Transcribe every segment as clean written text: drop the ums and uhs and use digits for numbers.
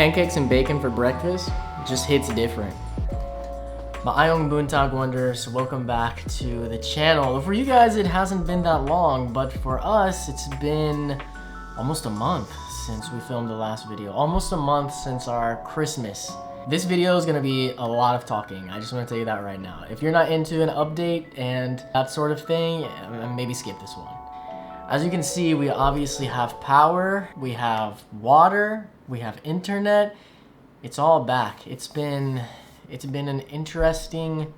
pancakes and bacon for breakfast just hits different. Maayong buntag wonders, welcome back to the channel. For you guys, it hasn't been that long, but for us, it's been almost a month since we filmed the last video. Almost a month since our Christmas. This video is gonna be a lot of talking. I just wanna tell you that right now. If you're not into an update and that sort of thing, maybe skip this one. As you can see, we obviously have power, we have water, we have internet. It's all back. It's been an interesting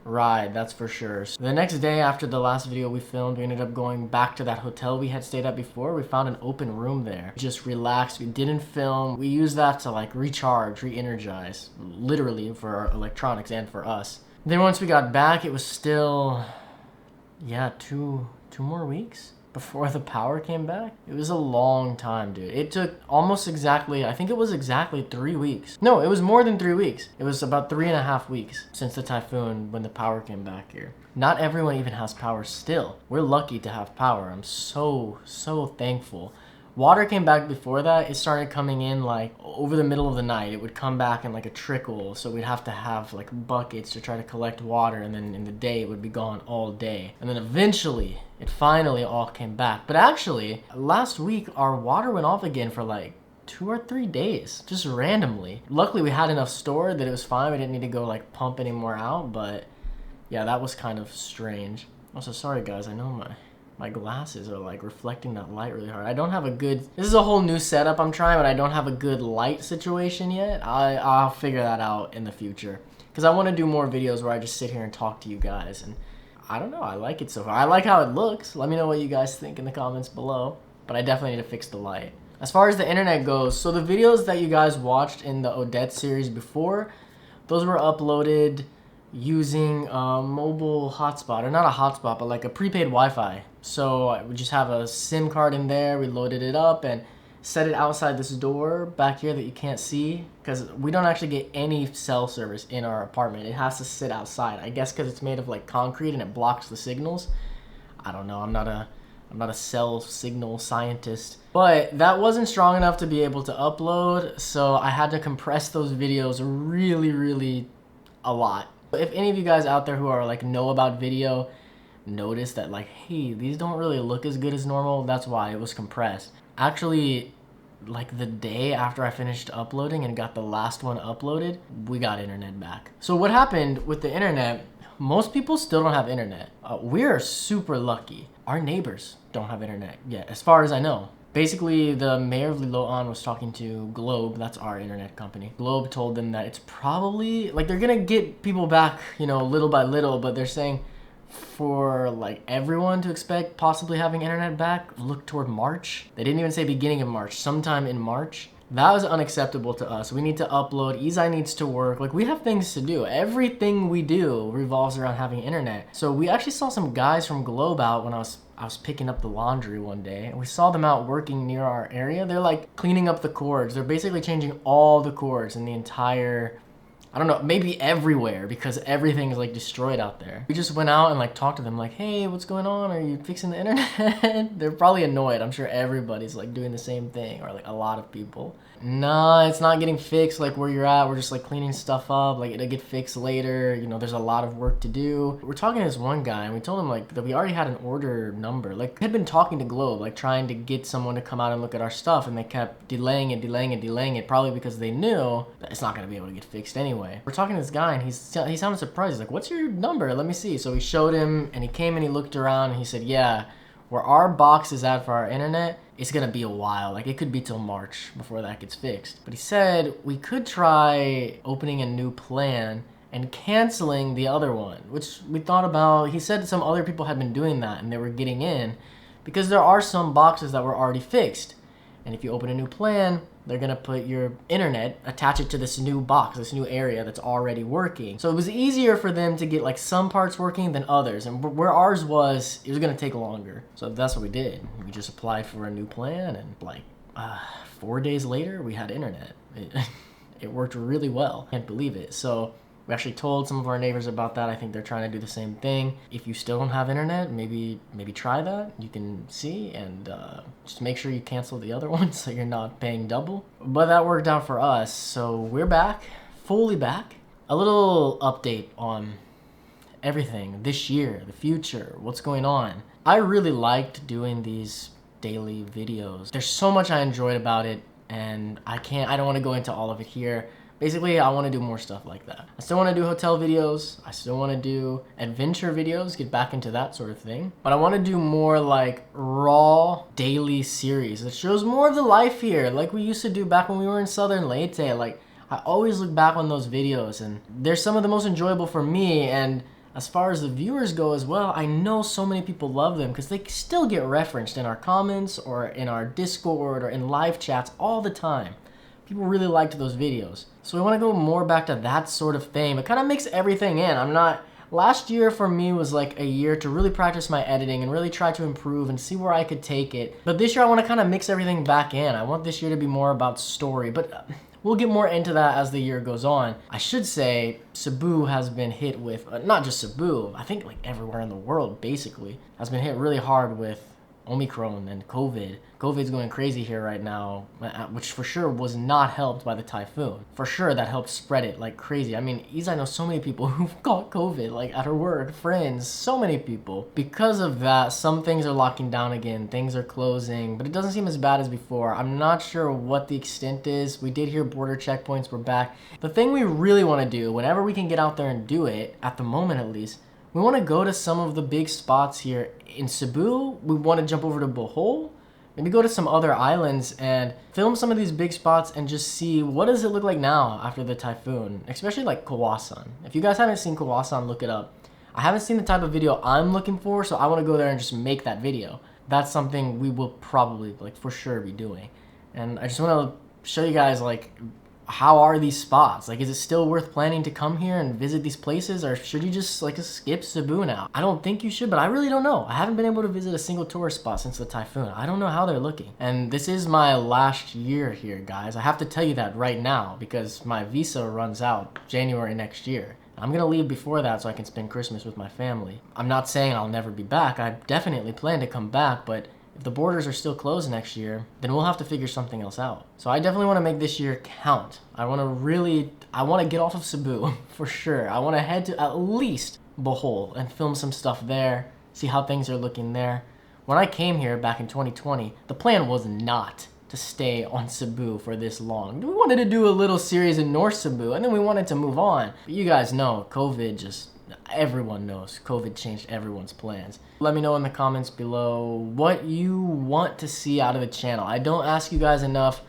ride, that's for sure. So the next day after the last video we filmed, we ended up going back to that hotel we had stayed at before. We found an open room there. Just relaxed, we didn't film. We used that to like recharge, re-energize, literally for our electronics and for us. Then once we got back, it was still, yeah, two more weeks before the power came back. It was a long time, dude. It took almost exactly, I think it was exactly 3 weeks. No, it was more than 3 weeks. It was about 3.5 weeks since the typhoon when the power came back here. Not everyone even has power still. We're lucky to have power. I'm so thankful. Water came back before that. It started coming in like over the middle of the night. It would come back in like a trickle. So we'd have to have like buckets to try to collect water. And then in the day, it would be gone all day. And then eventually, it finally all came back. But actually, last week, our water went off again for like 2 or 3 days, just randomly. Luckily, we had enough stored that it was fine. We didn't need to go like pump any more out. But yeah, that was kind of strange. Also, sorry guys, I know my glasses are like reflecting that light really hard. I don't have a good, this is a whole new setup I'm trying, but I don't have a good light situation yet. I'll figure that out in the future. Because I want to do more videos where I just sit here and talk to you guys. And I don't know, I like it so far. I like how it looks. Let me know what you guys think in the comments below. But I definitely need to fix the light. As far as the internet goes, so the videos that you guys watched in the Odette series before, those were uploaded using a mobile hotspot, or not a hotspot, but like a prepaid Wi-Fi. So we just have a SIM card in there, we loaded it up and set it outside this door back here that you can't see, because we don't actually get any cell service in our apartment. It has to sit outside, I guess because it's made of like concrete and it blocks the signals. I don't know, I'm not a cell signal scientist, but that wasn't strong enough to be able to upload, so I had to compress those videos really a lot. If any of you guys out there who are like know about video notice that like, hey, these don't really look as good as normal, that's why it was compressed. Actually, like the day after I finished uploading and got the last one uploaded, we got internet back. So what happened with the internet, most people still don't have internet. We're super lucky. Our neighbors don't have internet yet, as far as I know. Basically, the mayor of Liloan was talking to Globe, that's our internet company. Globe told them that it's probably, like they're gonna get people back, you know, little by little, but they're saying for like everyone to expect possibly having internet back, look toward March. They didn't even say beginning of March, sometime in March. That was unacceptable to us. We need to upload, Izai needs to work. Like we have things to do. Everything we do revolves around having internet. So we actually saw some guys from Globe out when I was picking up the laundry one day, and we saw them out working near our area. They're like cleaning up the cords. They're basically changing all the cords in the entire, I don't know, maybe everywhere, because everything is like destroyed out there. We just went out and like talked to them like, hey, what's going on? Are you fixing the internet? They're probably annoyed. I'm sure everybody's like doing the same thing, or like a lot of people. Nah, it's not getting fixed like where you're at. We're just like cleaning stuff up. Like it'll get fixed later. You know, there's a lot of work to do. We're talking to this one guy and we told him like that we already had an order number. Like we had been talking to Globe, like trying to get someone to come out and look at our stuff, and they kept delaying it, probably because they knew that it's not gonna be able to get fixed anyway. We're talking to this guy and he sounded surprised. He's like, what's your number? Let me see. So we showed him and he came and he looked around and he said, yeah, where our box is at for our internet, it's gonna be a while. Like it could be till March before that gets fixed. But he said we could try opening a new plan and canceling the other one, which we thought about. He said some other people had been doing that and they were getting in because there are some boxes that were already fixed. And if you open a new plan, they're gonna put your internet, attach it to this new box, this new area that's already working. So it was easier for them to get like some parts working than others. And where ours was, it was gonna take longer. So that's what we did. We just applied for a new plan and like 4 days later, we had internet. It worked really well. Can't believe it. So We actually told some of our neighbors about that. I think they're trying to do the same thing. If you still don't have internet, maybe try that. You can see and just make sure you cancel the other one so you're not paying double. But that worked out for us, so we're back, fully back. A little update on everything this year, the future, what's going on. I really liked doing these daily videos. There's so much I enjoyed about it, and I don't want to go into all of it here. Basically, I want to do more stuff like that. I still want to do hotel videos. I still want to do adventure videos, get back into that sort of thing. But I want to do more like raw daily series that shows more of the life here, like we used to do back when we were in Southern Leyte. Like, I always look back on those videos, and they're some of the most enjoyable for me. And as far as the viewers go as well, I know so many people love them because they still get referenced in our comments or in our Discord or in live chats all the time. People really liked those videos. So we want to go more back to that sort of thing. It kind of mix everything in. Last year for me was like a year to really practice my editing and really try to improve and see where I could take it. But this year I want to kind of mix everything back in. I want this year to be more about story, but we'll get more into that as the year goes on. I should say Cebu has been hit with, not just Cebu, I think like everywhere in the world basically, has been hit really hard with Omicron and COVID. COVID's going crazy here right now, which for sure was not helped by the typhoon. For sure that helped spread it like crazy. I mean, I know so many people who've got COVID, like at her work, friends, so many people. Because of that, some things are locking down again, things are closing, but it doesn't seem as bad as before. I'm not sure what the extent is. We did hear border checkpoints were back. The thing we really want to do, whenever we can get out there and do it, at the moment at least, we want to go to some of the big spots here in Cebu. We want to jump over to Bohol, maybe go to some other islands and film some of these big spots and just see what does it look like now after the typhoon, especially like Kawasan. If you guys haven't seen Kawasan, look it up. I haven't seen the type of video I'm looking for, so I want to go there and just make that video. That's something we will probably, like, for sure be doing. And I just want to show you guys, like, how are these spots? Like, is it still worth planning to come here and visit these places, or should you just like skip Cebu now? I don't think you should, but I really don't know. I haven't been able to visit a single tourist spot since the typhoon. I don't know how they're looking. And this is my last year here, guys. I have to tell you that right now because my visa runs out January next year. I'm gonna leave before that so I can spend Christmas with my family. I'm not saying I'll never be back. I definitely plan to come back, but if the borders are still closed next year, then we'll have to figure something else out. So I definitely want to make this year count. I want to get off of Cebu for sure. I want to head to at least Bohol and film some stuff there, see how things are looking there. When I came here back in 2020, the plan was not to stay on Cebu for this long. We wanted to do a little series in North Cebu and then we wanted to move on. But you guys know, everyone knows COVID changed everyone's plans. Let me know in the comments below what you want to see out of the channel. I don't ask you guys enough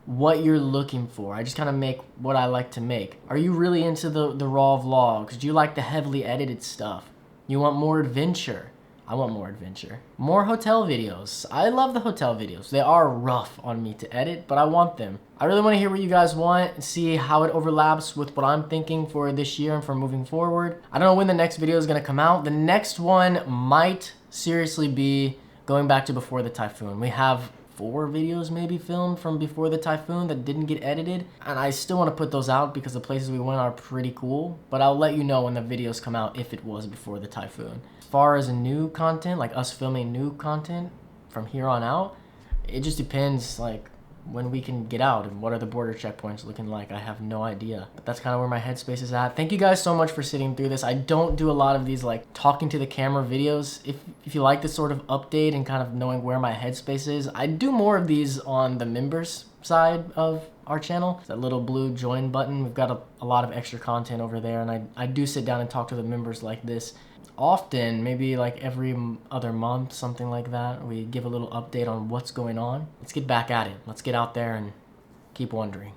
what you're looking for. I just kind of make what I like to make. Are you really into the raw vlogs? Do you like the heavily edited stuff? You want more adventure? I want more adventure. More hotel videos. I love the hotel videos. They are rough on me to edit, but I want them. I really want to hear what you guys want and see how it overlaps with what I'm thinking for this year and for moving forward. I don't know when the next video is going to come out. The next one might seriously be going back to before the typhoon. We have 4 videos maybe filmed from before the typhoon that didn't get edited, and I still want to put those out because the places we went are pretty cool, but I'll let you know when the videos come out if it was before the typhoon. As far as new content, like us filming new content from here on out, it just depends like when we can get out and what are the border checkpoints looking like. I have no idea, but that's kind of where my headspace is at. Thank you guys so much for sitting through this. I don't do a lot of these like talking to the camera videos. If you like this sort of update and kind of knowing where my headspace is, I do more of these on the members side of our channel. That little blue join button, we've got a lot of extra content over there, and I do sit down and talk to the members like this often, maybe like every other month, something like that. We give a little update on what's going on. Let's get back at it. Let's get out there and keep wondering.